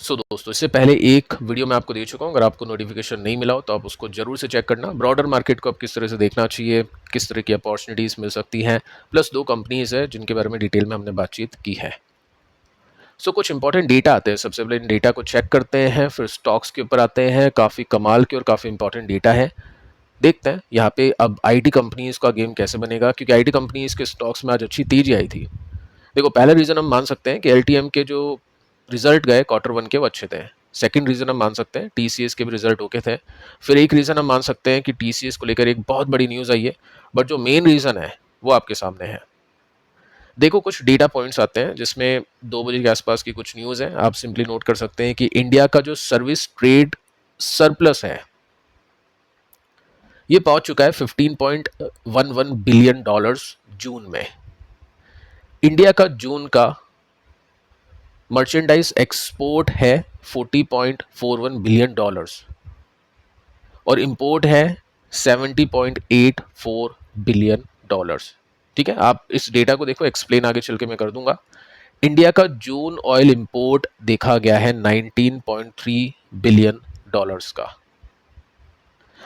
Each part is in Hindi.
दोस्तों, इससे पहले एक वीडियो मैं आपको दे चुका हूँ। अगर आपको नोटिफिकेशन नहीं मिला हो तो आप उसको जरूर से चेक करना। ब्रॉडर मार्केट को आप किस तरह से देखना चाहिए, किस तरह की अपॉर्चुनिटीज़ मिल सकती हैं, प्लस 2 कंपनीज़ है जिनके बारे में डिटेल में हमने बातचीत की है। कुछ इंपॉर्टेंट डेटा आते हैं। सबसे पहले इन डेटा को चेक करते हैं, फिर स्टॉक्स के ऊपर आते हैं। काफ़ी कमाल के और काफ़ी इंपॉर्टेंट डेटा है। देखते हैं यहाँ पे अब आईटी कंपनीज़ का गेम कैसे बनेगा, क्योंकि आईटी कंपनीज़ के स्टॉक्स में आज अच्छी तेजी आई थी। देखो, पहला रीज़न हम मान सकते हैं कि एलटीएम के जो रिजल्ट गए Q1 के वो अच्छे थे। सेकंड रीज़न हम मान सकते हैं टीसीएस के भी रिजल्ट ओके थे। फिर एक रीज़न हम मान सकते हैं कि टीसीएस को लेकर एक बहुत बड़ी न्यूज़ आई है, बट जो मेन रीज़न है वो आपके सामने है। देखो, कुछ डेटा पॉइंट्स आते हैं जिसमें 2 बजे के आसपास की कुछ न्यूज़ है। आप सिंपली नोट कर सकते हैं कि इंडिया का जो सर्विस ट्रेड सरप्लस है ये पहुंच चुका है $15.11 बिलियन जून में। इंडिया का जून का मर्चेंडाइज एक्सपोर्ट है $40.41 बिलियन और इंपोर्ट है $70.84 बिलियन। ठीक है, आप इस डेटा को देखो, एक्सप्लेन आगे चल के मैं कर दूंगा। इंडिया का जून ऑयल इंपोर्ट देखा गया है $19.3 बिलियन का।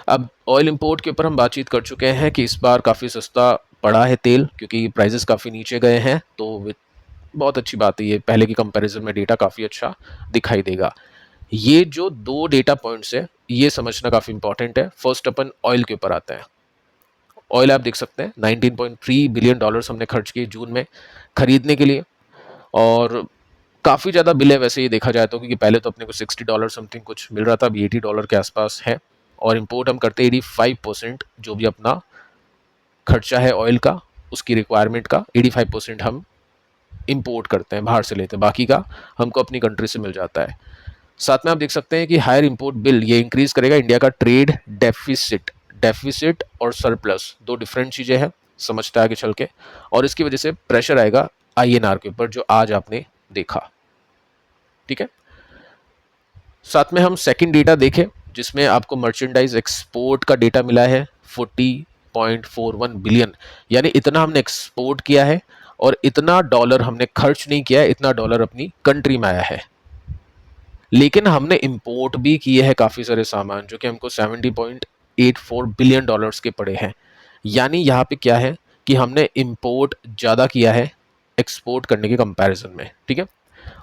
अब ऑयल इंपोर्ट के ऊपर हम बातचीत कर चुके हैं कि इस बार काफ़ी सस्ता पड़ा है तेल, क्योंकि प्राइसेस काफ़ी नीचे गए हैं। तो बहुत अच्छी बात है, ये पहले की कंपैरिजन में डेटा काफ़ी अच्छा दिखाई देगा। ये जो 2 डेटा पॉइंट्स है ये समझना काफ़ी इंपॉर्टेंट है। फर्स्ट अपन ऑयल के ऊपर आते हैं। ऑयल आप देख सकते हैं $19.3 बिलियन हमने खर्च किए जून में खरीदने के लिए, और काफ़ी ज़्यादा बिल है वैसे ये देखा जाए तो, क्योंकि पहले तो अपने को $60 समथिंग कुछ मिल रहा था, अभी $80 के आसपास है। और इंपोर्ट हम करते हैं 85%, जो भी अपना खर्चा है ऑयल का, उसकी रिक्वायरमेंट का 85% हम इंपोर्ट करते हैं, बाहर से लेते हैं, बाकी का हमको अपनी कंट्री से मिल जाता है। साथ में आप देख सकते हैं कि हायर इंपोर्ट बिल ये इंक्रीज करेगा इंडिया का ट्रेड डेफिसिट। डेफिसिट और सरप्लस 2 डिफरेंट चीज़ें हैं, समझता है आगे चल के, और इसकी वजह से प्रेशर आएगा आईएनआर के ऊपर, जो आज आपने देखा। ठीक है, साथ में हम सेकंड डेटा देखें जिसमें आपको मर्चेंडाइज एक्सपोर्ट का डेटा मिला है 40.41 बिलियन, यानी इतना हमने एक्सपोर्ट किया है और इतना डॉलर हमने खर्च नहीं किया है, इतना डॉलर अपनी कंट्री में आया है। लेकिन हमने इंपोर्ट भी किए हैं काफ़ी सारे सामान, जो कि हमको $70.84 बिलियन के पड़े हैं। यानी यहाँ पे क्या है कि हमने इंपोर्ट ज़्यादा किया है एक्सपोर्ट करने के कंपैरिजन में। ठीक है,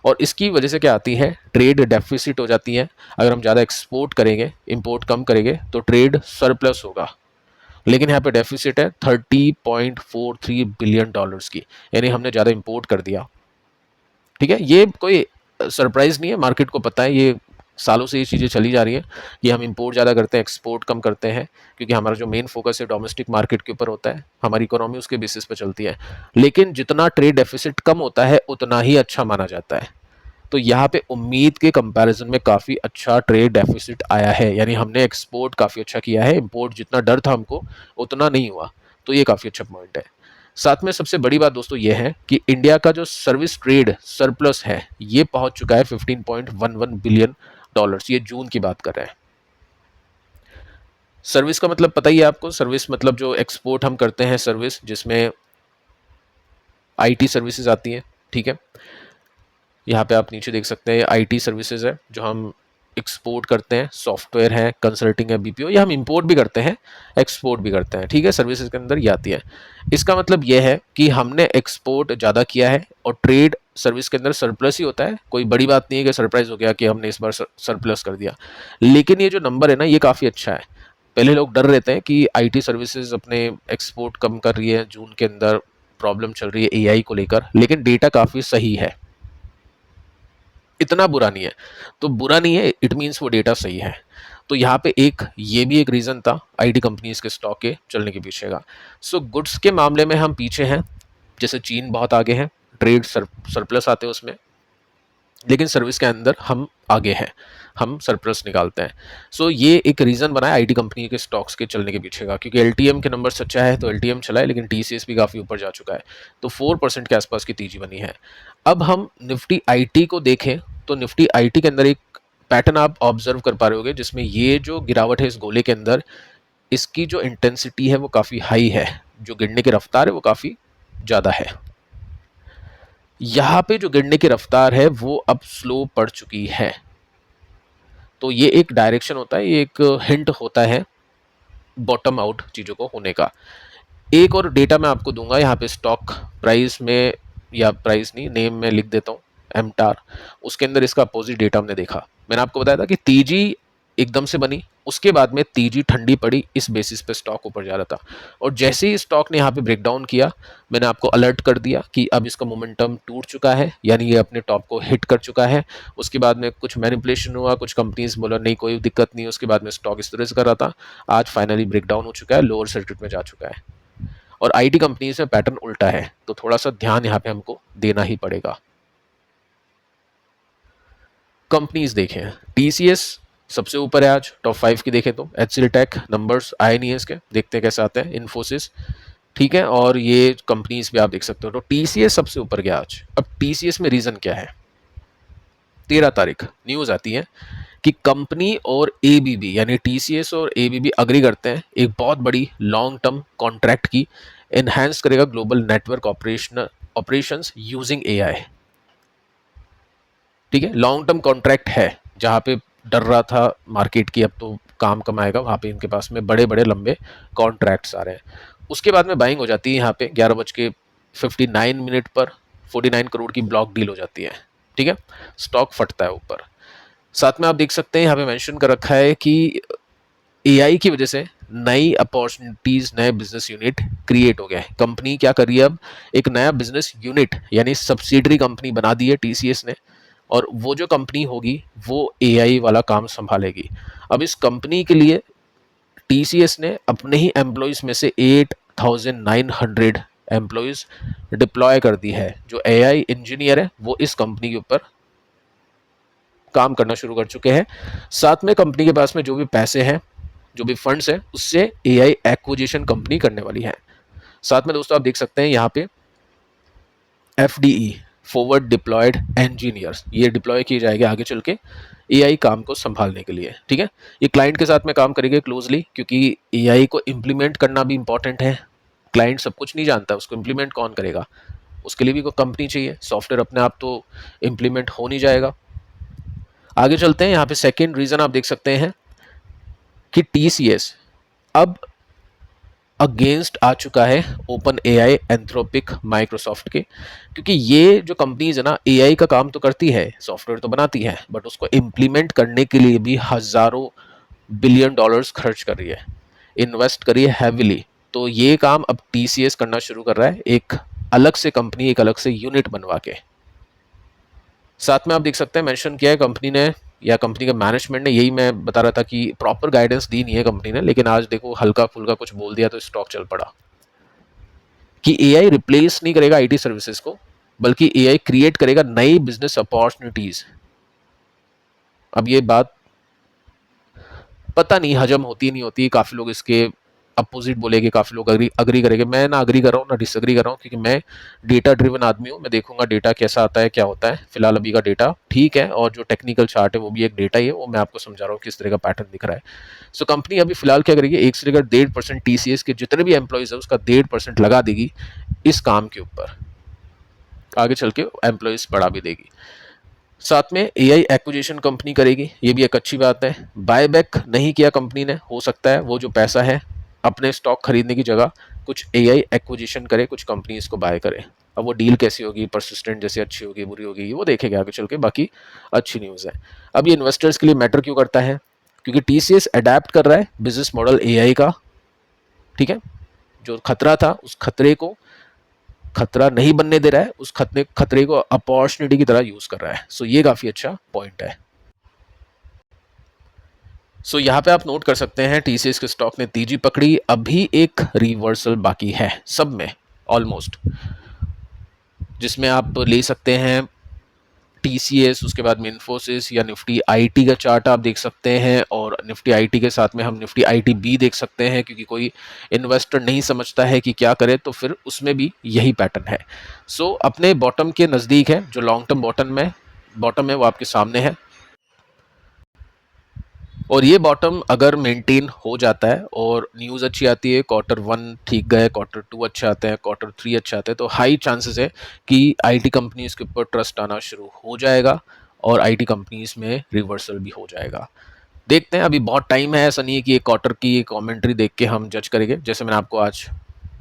और इसकी वजह से क्या आती है, ट्रेड डेफिसिट हो जाती है। अगर हम ज़्यादा एक्सपोर्ट करेंगे, इंपोर्ट कम करेंगे, तो ट्रेड सरप्लस होगा। लेकिन यहाँ पे डेफिसिट है $30.43 बिलियन की, यानी हमने ज़्यादा इंपोर्ट कर दिया। ठीक है, ये कोई सरप्राइज नहीं है, मार्केट को पता है, ये सालों से ये चीज़ें चली जा रही हैं कि हम इंपोर्ट ज़्यादा करते हैं, एक्सपोर्ट कम करते हैं, क्योंकि हमारा जो मेन फोकस है डोमेस्टिक मार्केट के ऊपर होता है, हमारी इकोनॉमी उसके बेसिस पे चलती है। लेकिन जितना ट्रेड डेफिसिट कम होता है उतना ही अच्छा माना जाता है। तो यहाँ पे उम्मीद के कंपैरिजन में काफ़ी अच्छा ट्रेड डेफिसिट आया है, यानी हमने एक्सपोर्ट काफ़ी अच्छा किया है, इंपोर्ट जितना डर था हमको उतना नहीं हुआ। तो ये काफ़ी अच्छा पॉइंट है। साथ में सबसे बड़ी बात दोस्तों ये है कि इंडिया का जो सर्विस ट्रेड सरप्लस है ये पहुंच चुका है $15.11 बिलियन। ये जून की बात कर रहे हैं। सर्विस का मतलब पता ही है आपको, सर्विस मतलब जो एक्सपोर्ट हम करते हैं सर्विस, जिसमें आईटी सर्विसेज आती हैं। ठीक है, यहाँ पे आप नीचे देख सकते हैं आईटी सर्विसेज है जो हम एक्सपोर्ट करते हैं, सॉफ्टवेयर है, कंसल्टिंग है, बीपीओ, ये हम इंपोर्ट भी करते हैं, एक्सपोर्ट भी करते हैं। ठीक है, सर्विसेज के अंदर ये आती है। इसका मतलब ये है कि हमने एक्सपोर्ट ज़्यादा किया है और ट्रेड सर्विस के अंदर सरप्लस ही होता है। कोई बड़ी बात नहीं है कि सरप्राइज हो गया कि हमने इस बार सरप्लस कर दिया। लेकिन ये जो नंबर है ना ये काफ़ी अच्छा है। पहले लोग डर रहते हैं कि आईटी सर्विसेज अपने एक्सपोर्ट कम कर रही है, जून के अंदर प्रॉब्लम चल रही है एआई को लेकर, लेकिन डेटा काफ़ी सही है, इतना बुरा नहीं है। तो बुरा नहीं है, इट मीन्स वो डेटा सही है। तो यहाँ पे ये भी एक रीज़न था आईटी कंपनीज के स्टॉक के चलने के पीछे का। गुड्स के मामले में हम पीछे हैं, जैसे चीन बहुत आगे है, ट्रेड सरप्लस आते हैं उसमें, लेकिन सर्विस के अंदर हम आगे हैं, हम सरप्लस निकालते हैं। ये एक रीज़न बना है आईटी कंपनी के स्टॉक्स के चलने के पीछे का, क्योंकि एलटीएम के नंबर सच्चा है तो एलटीएम चला है, लेकिन टीसीएस भी काफ़ी ऊपर जा चुका है, तो 4% के आसपास की तेजी बनी है। अब हम निफ्टी आईटी को देखें तो निफ्टी आईटी के अंदर एक पैटर्न आप ऑब्जर्व कर पा रहे होगे, जिसमें ये जो गिरावट है इस गोले के अंदर, इसकी जो इंटेंसिटी है वो काफ़ी हाई है, जो गिरने की रफ्तार है वो काफ़ी ज़्यादा है। यहाँ पे जो गिरने की रफ्तार है वो अब स्लो पड़ चुकी है। तो ये एक डायरेक्शन होता है, ये एक हिंट होता है बॉटम आउट चीज़ों को होने का। एक और डेटा मैं आपको दूंगा यहाँ पे स्टॉक प्राइस में, या प्राइस नहीं, नेम में लिख देता हूँ, एमटार। उसके अंदर इसका अपोजिट डेटा हमने देखा। मैंने आपको बताया था कि तीजी एकदम से बनी, उसके बाद में तीजी ठंडी पड़ी, इस बेसिस पे स्टॉक ऊपर जा रहा था। और जैसे ही स्टॉक ने यहाँ पे ब्रेकडाउन किया, मैंने आपको अलर्ट कर दिया कि अब इसका मोमेंटम टूट चुका है, यानी ये अपने टॉप को हिट कर चुका है। उसके बाद में कुछ मैनिपुलेशन हुआ, कुछ कंपनीज बोला नहीं कोई दिक्कत नहीं, उसके बाद में स्टॉक इस तरह से कर रहा था। आज फाइनली ब्रेकडाउन हो चुका है, लोअर सर्किट में जा चुका है। और आईटी कंपनीज में पैटर्न उल्टा है, तो थोड़ा सा ध्यान यहाँ पे हमको देना ही पड़ेगा। कंपनीज देखें, टीसीएस सबसे ऊपर है आज टॉप 5 की देखें तो। एचसीएल टेक नंबर्स आए नहीं है इसके, देखते हैं कैसे आते हैं। इन्फोसिस, ठीक है, और ये कंपनीज भी आप देख सकते हो। तो टीसीएस सबसे ऊपर गया आज। अब टीसीएस में रीजन क्या है? 13 तारीख न्यूज आती है कि कंपनी और एबीबी, यानी टीसीएस और एबीबी अग्री करते हैं एक बहुत बड़ी लॉन्ग टर्म कॉन्ट्रैक्ट की, एनहांस करेगा global network operations using AI. ठीक है, लॉन्ग टर्म कॉन्ट्रैक्ट है, जहाँ पे डर रहा था मार्केट की अब तो काम कम आएगा, वहाँ पे इनके पास में बड़े बड़े लंबे कॉन्ट्रैक्ट्स आ रहे हैं। उसके बाद में बाइंग हो जाती है यहाँ पे 11:59 पर 49 करोड़ की ब्लॉक डील हो जाती है। ठीक है, स्टॉक फटता है ऊपर। साथ में आप देख सकते हैं यहाँ पे मेंशन कर रखा है कि एआई की वजह से नई अपॉर्चुनिटीज, नए बिजनेस यूनिट क्रिएट हो गए हैं। कंपनी क्या कर रही है, अब एक नया बिजनेस यूनिट यानी सब्सिडरी कंपनी बना दी है टीसीएस ने, और वो जो कंपनी होगी वो एआई वाला काम संभालेगी। अब इस कंपनी के लिए टीसीएस ने अपने ही एम्प्लॉयज में से 8,900 एम्प्लॉयज डिप्लॉय कर दी है। जो एआई इंजीनियर है वो इस कंपनी के ऊपर काम करना शुरू कर चुके हैं। साथ में कंपनी के पास में जो भी पैसे हैं, जो भी फंड्स हैं, उससे एआई एक्विजिशन कंपनी करने वाली है। साथ में दोस्तों आप देख सकते हैं यहाँ पे एफडीई, फॉरवर्ड डिप्लॉयड इंजीनियर्स, ये डिप्लॉय किए जाएंगे आगे चल के एआई काम को संभालने के लिए। ठीक है, ये क्लाइंट के साथ में काम करेंगे क्लोजली, क्योंकि एआई को इम्प्लीमेंट करना भी इंपॉर्टेंट है। क्लाइंट सब कुछ नहीं जानता, उसको इम्प्लीमेंट कौन करेगा, उसके लिए भी कोई कंपनी चाहिए। सॉफ्टवेयर अपने आप तो इम्प्लीमेंट हो नहीं जाएगा। आगे चलते हैं, यहाँ पे सेकेंड रीजन आप देख सकते हैं कि टीसीएस अब अगेंस्ट आ चुका है ओपन एआई, एंथ्रोपिक, माइक्रोसॉफ्ट के। क्योंकि ये जो कंपनीज है ना, एआई का काम तो करती है, सॉफ्टवेयर तो बनाती है, बट उसको इम्प्लीमेंट करने के लिए भी हजारों बिलियन डॉलर्स खर्च कर रही है, इन्वेस्ट करी है हैविली। तो ये काम अब टीसीएस करना शुरू कर रहा है, एक अलग से कंपनी, एक अलग से यूनिट बनवा के। साथ में आप देख सकते हैं मेंशन किया है कंपनी ने, या कंपनी के मैनेजमेंट ने, यही मैं बता रहा था कि प्रॉपर गाइडेंस दी नहीं है कंपनी ने, लेकिन आज देखो हल्का फुल्का कुछ बोल दिया तो स्टॉक चल पड़ा कि एआई रिप्लेस नहीं करेगा आईटी सर्विसेज को, बल्कि एआई क्रिएट करेगा नई बिजनेस अपॉर्चुनिटीज। अब ये बात पता नहीं हजम होती नहीं होती, काफ़ी लोग इसके अपोजिट बोलेंगे, काफ़ी लोग अग्री करेंगे। मैं ना अग्री कर रहा हूँ ना डिसअग्री कर रहा हूँ, क्योंकि मैं डेटा ड्रिवन आदमी हूँ। मैं देखूंगा डेटा कैसा आता है, क्या होता है। फिलहाल अभी का डेटा ठीक है, और जो टेक्निकल चार्ट है वो भी एक डेटा ही है, वो मैं आपको समझा रहा हूँ किस तरह का पैटर्न दिख रहा है। सो कंपनी अभी फिलहाल क्या करेगी, 1 से लेकर 1.5% टीसीएस के जितने भी एम्प्लॉयज है उसका 1.5% लगा देगी इस काम के ऊपर, आगे चल के एम्प्लॉयज बढ़ा भी देगी। साथ में एआई एक्विजिशन कंपनी करेगी, ये भी एक अच्छी बात है। बायबैक नहीं किया कंपनी ने, हो सकता है वो जो पैसा है अपने स्टॉक खरीदने की जगह कुछ एआई एक्विजिशन करे, कुछ कंपनीज को बाय करे। अब वो डील कैसी होगी, परसिस्टेंट जैसे अच्छी होगी बुरी होगी, वो देखेगा आगे चल के। बाकी अच्छी न्यूज़ है। अब ये इन्वेस्टर्स के लिए मैटर क्यों करता है, क्योंकि टीसीएस अडेप्ट कर रहा है बिजनेस मॉडल एआई का। ठीक है, जो खतरा था उस खतरे को खतरा नहीं बनने दे रहा है, उस खतरे को अपॉर्चुनिटी की तरह यूज कर रहा है। सो ये काफी अच्छा पॉइंट है। सो यहाँ पे आप नोट कर सकते हैं टीसीएस के स्टॉक ने तेजी पकड़ी, अभी एक रिवर्सल बाकी है सब में ऑलमोस्ट, जिसमें आप ले सकते हैं टीसीएस, उसके बाद में इन्फोसिस या निफ्टी आईटी का चार्ट आप देख सकते हैं, और निफ्टी आईटी के साथ में हम निफ्टी आईटी भी देख सकते हैं, क्योंकि कोई इन्वेस्टर नहीं समझता है कि क्या करे, तो फिर उसमें भी यही पैटर्न है। सो अपने बॉटम के नज़दीक है, जो लॉन्ग टर्म बॉटम है वो आपके सामने है, और ये बॉटम अगर मेंटेन हो जाता है और न्यूज़ अच्छी आती है, Q1 ठीक गए, Q2 अच्छा आता है, Q3 अच्छा आता है, तो हाई चांसेस है कि आईटी कंपनीज के ऊपर ट्रस्ट आना शुरू हो जाएगा और आईटी कंपनीज में रिवर्सल भी हो जाएगा। देखते हैं, अभी बहुत टाइम है, ऐसा नहीं है कि एक क्वार्टर की कमेंट्री देख के हम जज करेंगे। जैसे मैंने आपको आज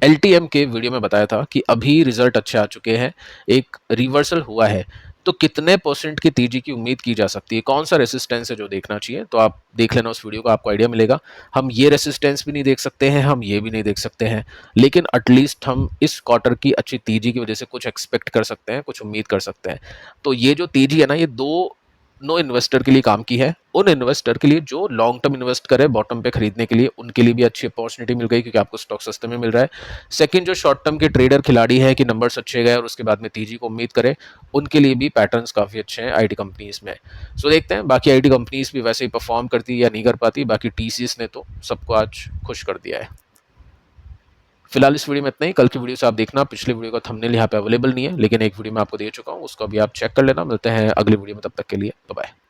एलटीएम के वीडियो में बताया था कि अभी रिजल्ट अच्छे आ चुके हैं, एक रिवर्सल हुआ है, तो कितने परसेंट की तेजी की उम्मीद की जा सकती है, कौन सा रेसिस्टेंस है जो देखना चाहिए, तो आप देख लेना उस वीडियो का, आपको आइडिया मिलेगा। हम ये रेसिस्टेंस भी नहीं देख सकते हैं, हम ये भी नहीं देख सकते हैं, लेकिन एटलीस्ट हम इस क्वार्टर की अच्छी तेजी की वजह से कुछ एक्सपेक्ट कर सकते हैं, कुछ उम्मीद कर सकते हैं। तो ये जो तेजी है ना, ये दो नो इन्वेस्टर के लिए काम की है। उन इन्वेस्टर के लिए जो लॉन्ग टर्म इन्वेस्ट करे बॉटम पे खरीदने के लिए, उनके लिए भी अच्छी अपॉर्चुनिटी मिल गई क्योंकि आपको स्टॉक सस्ते में मिल रहा है। सेकंड, जो शॉर्ट टर्म के ट्रेडर खिलाड़ी है कि नंबर्स अच्छे गए और उसके बाद में तेजी को उम्मीद करे, उनके लिए भी पैटर्न्स काफ़ी अच्छे हैं आईटी कंपनीज में। सो देखते हैं बाकी आईटी कंपनीज भी वैसे ही परफॉर्म करती है या नहीं कर पाती। बाकी टीसीएस ने तो सबको आज खुश कर दिया है। फिलहाल इस वीडियो में इतना ही। कल की वीडियो से आप देखना, पिछले वीडियो का थंबनेल यहाँ पे अवेलेबल नहीं है, लेकिन एक वीडियो में आपको दे चुका हूँ, उसको भी आप चेक कर लेना। मिलते हैं अगली वीडियो में, तब तक के लिए बाय बाय।